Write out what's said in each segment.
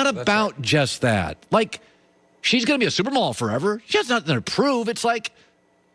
Not about just that. Like, she's going to be a supermodel forever. She has nothing to prove. It's like,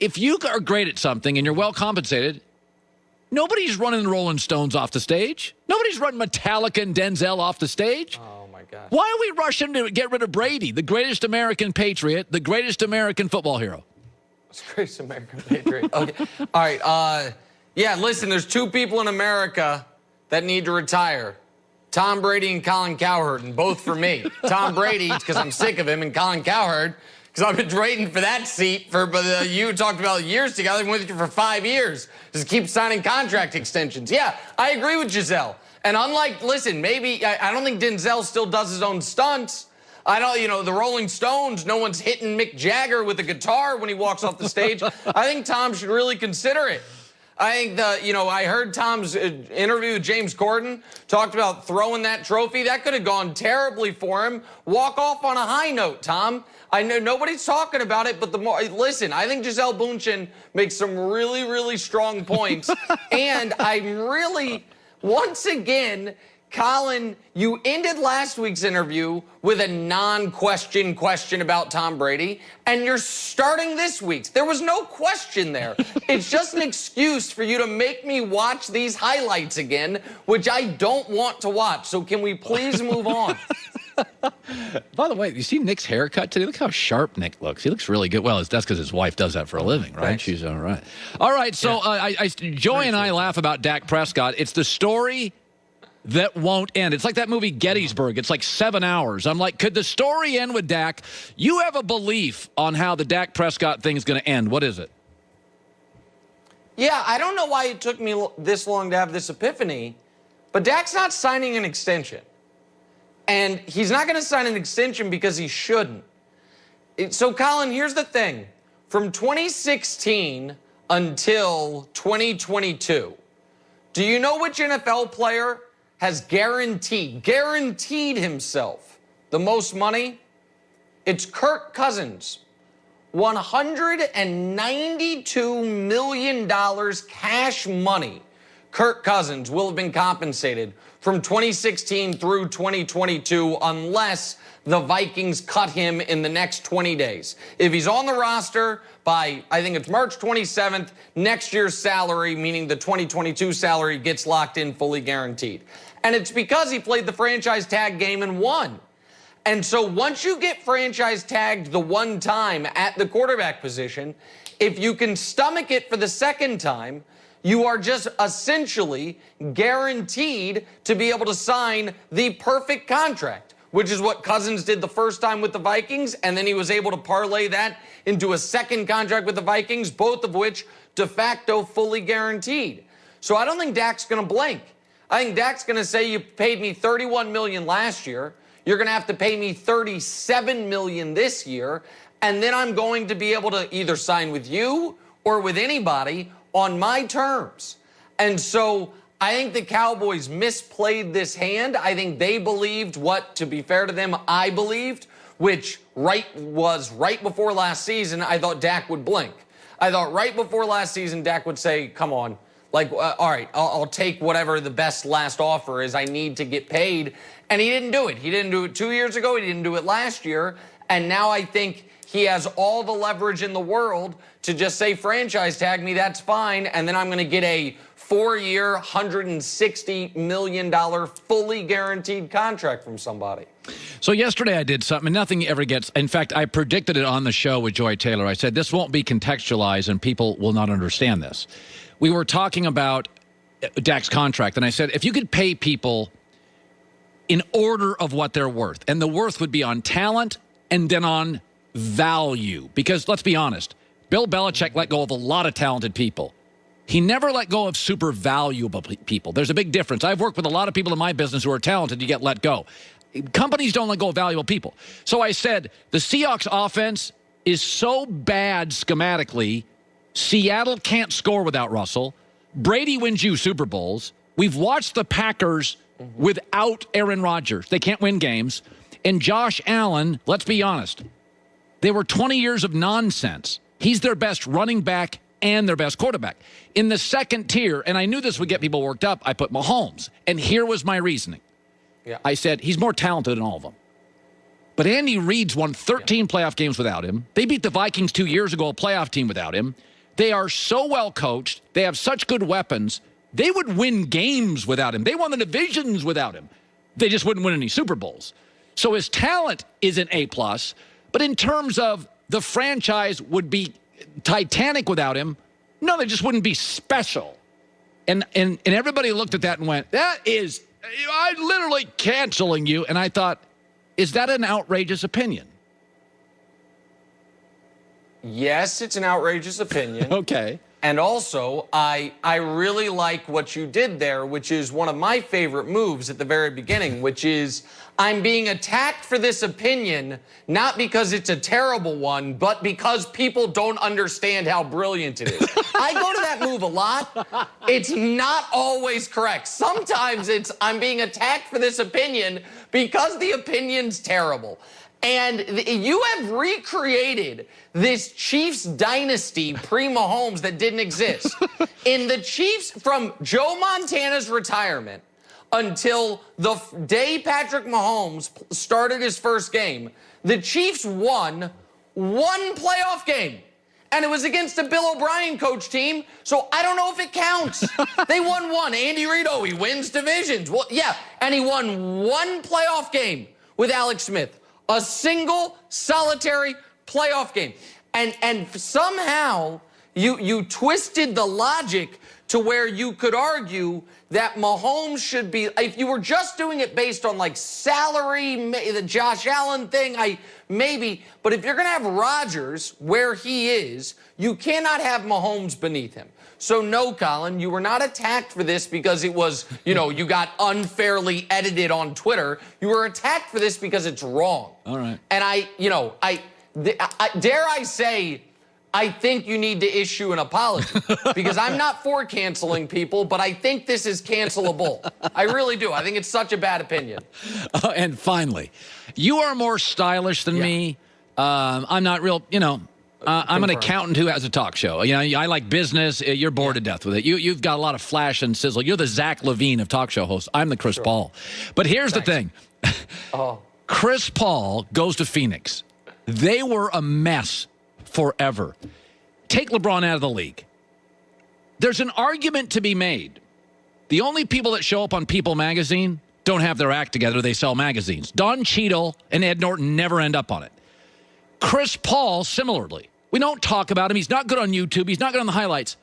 if you are great at something and you're well compensated, nobody's running the Rolling Stones off the stage. Nobody's running Metallica and Denzel off the stage. Oh, my gosh. Why are we rushing to get rid of Brady, the greatest American patriot, the greatest American football hero? It's the greatest American patriot. Okay. All right. Yeah, listen, there's two people in America that need to retire. Tom Brady and Colin Cowherd, and both for me. Tom Brady, because I'm sick of him, and Colin Cowherd, because I've been trading for that seat for, you talked about years together. I've been with you for 5 years. Just keep signing contract extensions. Yeah, I agree with Giselle. And unlike, listen, maybe, I don't think Denzel still does his own stunts. I don't, the Rolling Stones, no one's hitting Mick Jagger with a guitar when he walks off the stage. I think Tom should really consider it. I think I heard Tom's interview with James Corden, talked about throwing that trophy. That could have gone terribly for him. Walk off on a high note, Tom. I know nobody's talking about it, but listen, I think Giselle Bundchen makes some really, really strong points. And I'm really, once again, Colin, you ended last week's interview with a non-question question about Tom Brady, and you're starting this week's. There was no question there. It's just an excuse for you to make me watch these highlights again, which I don't want to watch. So can we please move on? By the way, you see Nick's haircut today? Look how sharp Nick looks. He looks really good. Well, that's because his wife does that for a living, right? Thanks. She's all right. All right, so Joey and I laugh about Dak Prescott. It's the story that won't end. It's like that movie Gettysburg. It's like 7 hours. I'm like, could the story end with Dak? You have a belief on how the Dak Prescott thing is going to end. What is it? Yeah, I don't know why it took me this long to have this epiphany, but Dak's not signing an extension. And he's not going to sign an extension because he shouldn't. So, Colin, here's the thing. From 2016 until 2022, do you know which NFL player has guaranteed himself the most money? It's Kirk Cousins. $192 million cash money. Kirk Cousins will have been compensated from 2016 through 2022 unless the Vikings cut him in the next 20 days. If he's on the roster by, I think it's March 27th, next year's salary, meaning the 2022 salary, gets locked in fully guaranteed. And it's because he played the franchise tag game and won. And so once you get franchise tagged the one time at the quarterback position, if you can stomach it for the second time, you are just essentially guaranteed to be able to sign the perfect contract, which is what Cousins did the first time with the Vikings, and then he was able to parlay that into a second contract with the Vikings, both of which de facto fully guaranteed. So I don't think Dak's going to blink. I think Dak's going to say, you paid me $31 million last year. You're going to have to pay me $37 million this year, and then I'm going to be able to either sign with you or with anybody on my terms. And so I think the Cowboys misplayed this hand. I think they believed what, to be fair to them, I believed, which was right before last season, I thought Dak would blink. I thought right before last season, Dak would say, come on, all right, I'll take whatever the best last offer is. I need to get paid. And he didn't do it. He didn't do it 2 years ago. He didn't do it last year. And now I think he has all the leverage in the world to just say, franchise tag me, that's fine. And then I'm going to get a 4-year, $160 million fully guaranteed contract from somebody. So yesterday I did something, and nothing ever gets... In fact, I predicted it on the show with Joy Taylor. I said, this won't be contextualized, and people will not understand this. We were talking about Dak's contract, and I said, if you could pay people in order of what they're worth, and the worth would be on talent and then on value. Because let's be honest, Bill Belichick let go of a lot of talented people. He never let go of super valuable people. There's a big difference. I've worked with a lot of people in my business who are talented. You get let go. Companies don't let go of valuable people. So I said, the Seahawks offense is so bad schematically, Seattle can't score without Russell. Brady wins you Super Bowls. We've watched the Packers without Aaron Rodgers. They can't win games. And Josh Allen, let's be honest, they were 20 years of nonsense. He's their best running back and their best quarterback. In the second tier, and I knew this would get people worked up, I put Mahomes. And here was my reasoning. Yeah. I said, he's more talented than all of them. But Andy Reid's won 13 playoff games without him. They beat the Vikings 2 years ago, a playoff team without him. They are so well coached. They have such good weapons. They would win games without him. They won the divisions without him. They just wouldn't win any Super Bowls. So his talent is an A+, but in terms of the franchise would be Titanic without him, no, they just wouldn't be special. And everybody looked at that and went, I'm literally canceling you. And I thought, is that an outrageous opinion? Yes, it's an outrageous opinion. Okay. And also, I really like what you did there, which is one of my favorite moves at the very beginning, which is I'm being attacked for this opinion, not because it's a terrible one, but because people don't understand how brilliant it is. I go to that move a lot. It's not always correct. Sometimes it's I'm being attacked for this opinion because the opinion's terrible. And you have recreated this Chiefs dynasty pre-Mahomes that didn't exist. In the Chiefs, from Joe Montana's retirement until the day Patrick Mahomes started his first game, the Chiefs won one playoff game. And it was against a Bill O'Brien coach team, so I don't know if it counts. They won one. Andy Reid, he wins divisions. Well, yeah, and he won one playoff game with Alex Smith. A single, solitary playoff game. And somehow you twisted the logic to where you could argue that Mahomes should be, if you were just doing it based on like salary, the Josh Allen thing, maybe, but if you're going to have Rodgers where he is, you cannot have Mahomes beneath him. So no, Colin, you were not attacked for this because it was, you got unfairly edited on Twitter. You were attacked for this because it's wrong. All right. And dare I say, I think you need to issue an apology because I'm not for canceling people, but I think this is cancelable. I really do. I think it's such a bad opinion. And finally, you are more stylish than me. I'm not real, I'm an accountant who has a talk show. I like business. You're bored to death with it. You've got a lot of flash and sizzle. You're the Zach Levine of talk show hosts. I'm the Chris Paul. But here's the thing. Chris Paul goes to Phoenix. They were a mess forever. Take LeBron out of the league. There's an argument to be made. The only people that show up on People magazine don't have their act together. They sell magazines. Don Cheadle and Ed Norton never end up on it. Chris Paul, similarly. We don't talk about him. He's not good on YouTube. He's not good on the highlights.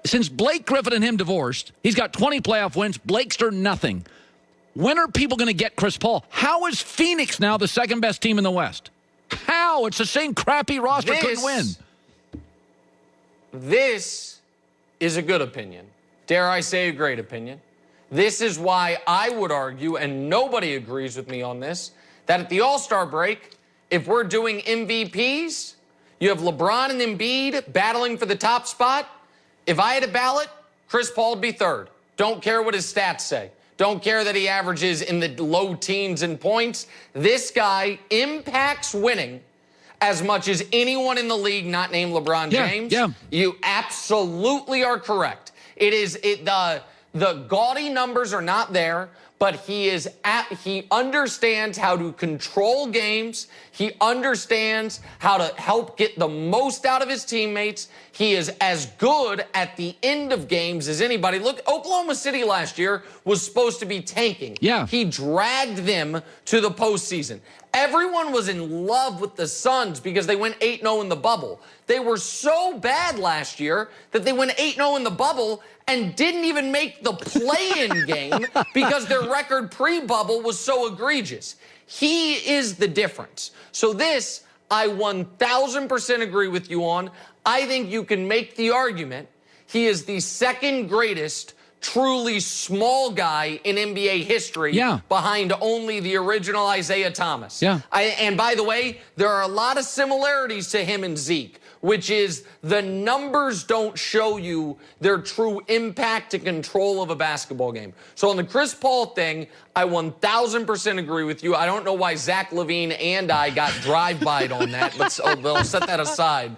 Since Blake Griffin and him divorced, he's got 20 playoff wins. Blakester, nothing. When are people going to get Chris Paul? How is Phoenix now the second best team in the West? How? It's the same crappy roster. Couldn't win. This is a good opinion. Dare I say a great opinion. This is why I would argue, and nobody agrees with me on this, that at the All-Star break, if we're doing MVPs, you have LeBron and Embiid battling for the top spot. If I had a ballot, Chris Paul would be third. Don't care what his stats say. Don't care that he averages in the low teens in points. This guy impacts winning as much as anyone in the league not named LeBron James. Yeah. You absolutely are correct. The gaudy numbers are not there, but he understands how to control games. He understands how to help get the most out of his teammates. He is as good at the end of games as anybody. Look, Oklahoma City last year was supposed to be tanking. Yeah. He dragged them to the postseason. Everyone was in love with the Suns because they went 8-0 in the bubble. They were so bad last year that they went 8-0 in the bubble and didn't even make the play-in game because their record pre-bubble was so egregious. He is the difference. So this, I 1,000% agree with you on. I think you can make the argument he is the second greatest truly small guy in NBA history behind only the original Isaiah Thomas. And by the way, there are a lot of similarities to him and Zeke, which is the numbers don't show you their true impact and control of a basketball game. So on the Chris Paul thing, I 1,000% agree with you. I don't know why Zach Levine and I got drive-by'd on that, but we'll set that aside.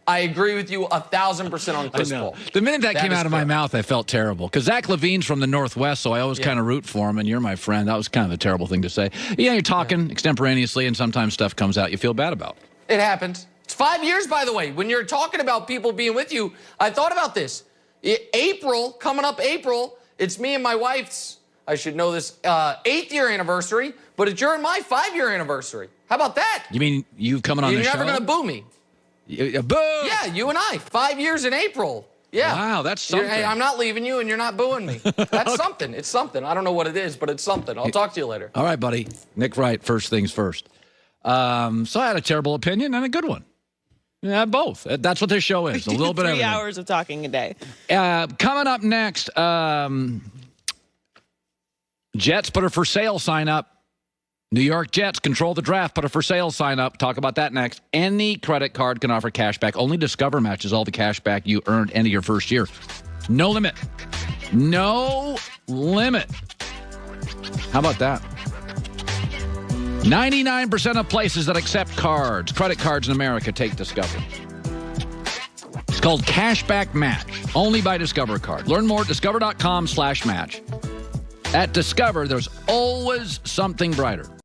I agree with you 1,000% on Chris Paul. The minute that came out of my mouth, I felt terrible. Because Zach LaVine's from the Northwest, so I always kind of root for him, and you're my friend. That was kind of a terrible thing to say. Yeah, you're talking extemporaneously, and sometimes stuff comes out you feel bad about. It happens. It's 5 years, by the way. When you're talking about people being with you, I thought about this. Coming up April, it's me and my wife's, I should know this, 8th-year anniversary, but it's your and my 5-year anniversary. How about that? You mean you coming on the show? You're never going to boo me. Boo! Yeah, you and I. 5 years in April. Yeah. Wow, that's something. Hey, I'm not leaving you, and you're not booing me. That's something. It's something. I don't know what it is, but it's something. I'll talk to you later. All right, buddy. Nick Wright, first things first. So I had a terrible opinion and a good one. Yeah, both. That's what this show is. A little bit of 3 hours of talking a day. Coming up next, Jets put a for sale sign up. New York Jets control the draft, put a for sale sign up. Talk about that next. Any credit card can offer cash back. Only Discover matches all the cash back you earned end of your first year. No limit. No limit. How about that? 99% of places that accept cards, credit cards in America, take Discover. It's called Cashback Match, only by Discover Card. Learn more at discover.com/match. At Discover, there's always something brighter.